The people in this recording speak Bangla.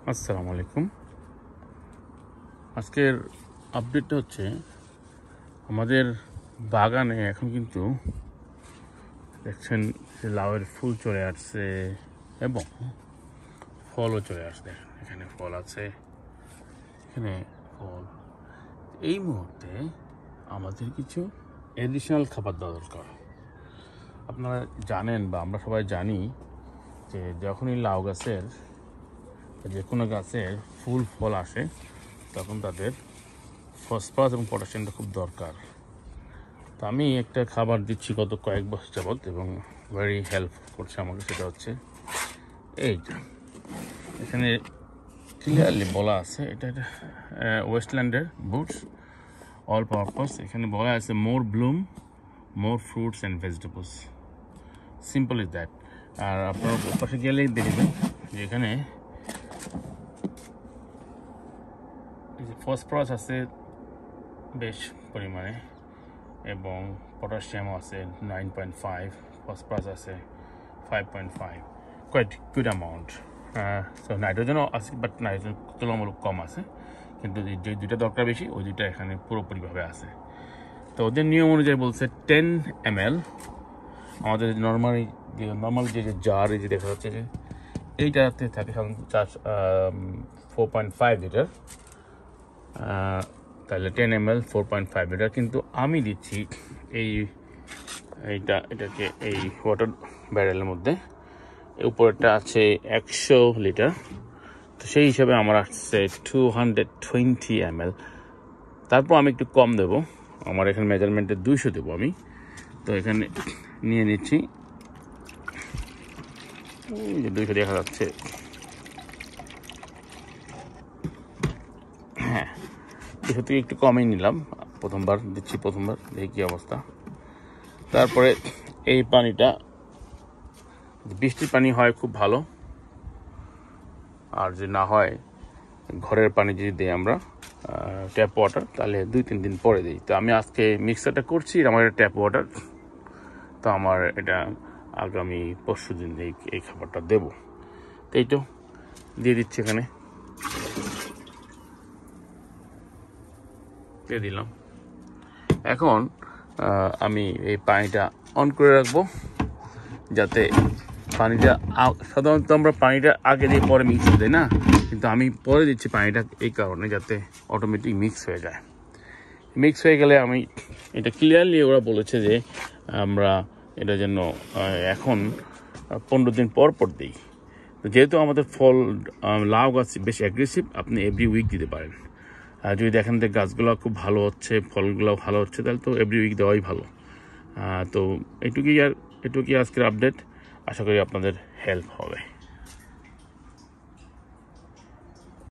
আসসালামু আলাইকুম। আজকের আপডেটটা হচ্ছে আমাদের বাগানে এখন কিন্তু দেখছেন যে লাউয়ের ফুল চলে আসছে এবং ফলও চলে আসছে। এখানে ফল আছে, এখানে ফল। এই মুহূর্তে আমাদের কিছু এডিশনাল খাবার দেওয়া দরকার। আপনারা জানেন বা আমরা সবাই জানি যে যখনই লাউ গাছের যে কোনো গাছের ফুল ফল আসে তখন তাদের ফসফরাস এবং পটাশিয়ামটা খুব দরকার। তো আমি একটা খাবার দিচ্ছি গত কয়েক বছর যাবৎ এবং ভেরি হেল্প করছে আমাকে, সেটা হচ্ছে এইটা। এখানে ক্লিয়ারলি বলা আছে এটা ওয়েস্টল্যান্ডের বুটস অল পারপাস। এখানে বলা আছে more bloom more fruits and vegetables, simple is that. আর আপনার পাশে গেলেই দেখবেন যে এখানে ফসফরাস আছে বেশ পরিমাণে এবং পটাশিয়ামও আছে 9.5, ফসফরাস আছে 5.5, কোয়াইট গুড অ্যামাউন্ট। সো নাইট্রোজেনও আছে, বাট নাইট্রোজেন তুলনামূলক কম আছে, কিন্তু যে দুইটা দরকার বেশি ওই দুইটা এখানে পুরোপুরিভাবে আছে। তো ওদের নিয়ম অনুযায়ী বলছে 10 ml। আমাদের নর্মাল যে জার এই যে দেখা যাচ্ছে যে এইটাতে থাকে সাধারণত 4.5 লিটার, তাহলে 10 ml 4.5 লিটার। কিন্তু আমি দিচ্ছি এটাকে এই ওয়াটার ব্যারেলের মধ্যে, উপরেরটা আছে 100 লিটার, তো সেই হিসাবে আমার আসছে 220 ml। তারপর আমি একটু কম দেবো, আমার এখানে মেজারমেন্টে 200 দেবো আমি। তো এখানে নিয়ে নিচ্ছি, 200 দেখা যাচ্ছে, হ্যাঁ 200 থেকে একটু কমই নিলাম। প্রথমবার দেখি কী অবস্থা। তারপরে এই পানিটা বৃষ্টির পানি হয় খুব ভালো, আর যে না হয় ঘরের পানি যদি দিই আমরা ট্যাপ ওয়াটার, তাহলে 2-3 দিন পরে দিই। তো আমি আজকে মিক্সারটা করছি, আমার এটা ট্যাপ ওয়াটার, তো আমার এটা আগামী পরশু দিন এই খাবারটা দেবো। তো এইটা দিয়ে দিচ্ছি, এখানে দিয়ে দিলাম। এখন আমি এই পানিটা অন করে রাখবো, যাতে পানিটা, সাধারণত আমরা পানিটা আগে দিয়ে পরে মিক্স করে দিই না, কিন্তু আমি পরে দিচ্ছি পানিটা এই কারণে যাতে অটোমেটিক মিক্স হয়ে যায়। মিক্স হয়ে গেলে আমি এটা ক্লিয়ারলি ওরা বলেছে যে আমরা এটা যেন এখন 15 দিন পর পর দিই। তো যেহেতু আমাদের লাউ গাছ বেশ অ্যাগ্রেসিভ, আপনি এভরি উইক দিতে পারেন। আর যদি দেখেন যে গাছগুলো খুব ভালো হচ্ছে, ফলগুলো ভালো হচ্ছে, তাহলে তো এভরি উইক দেওয়াই ভালো। তো এটুকুই আজকের আপডেট। আশা করি আপনাদের হেল্প হবে।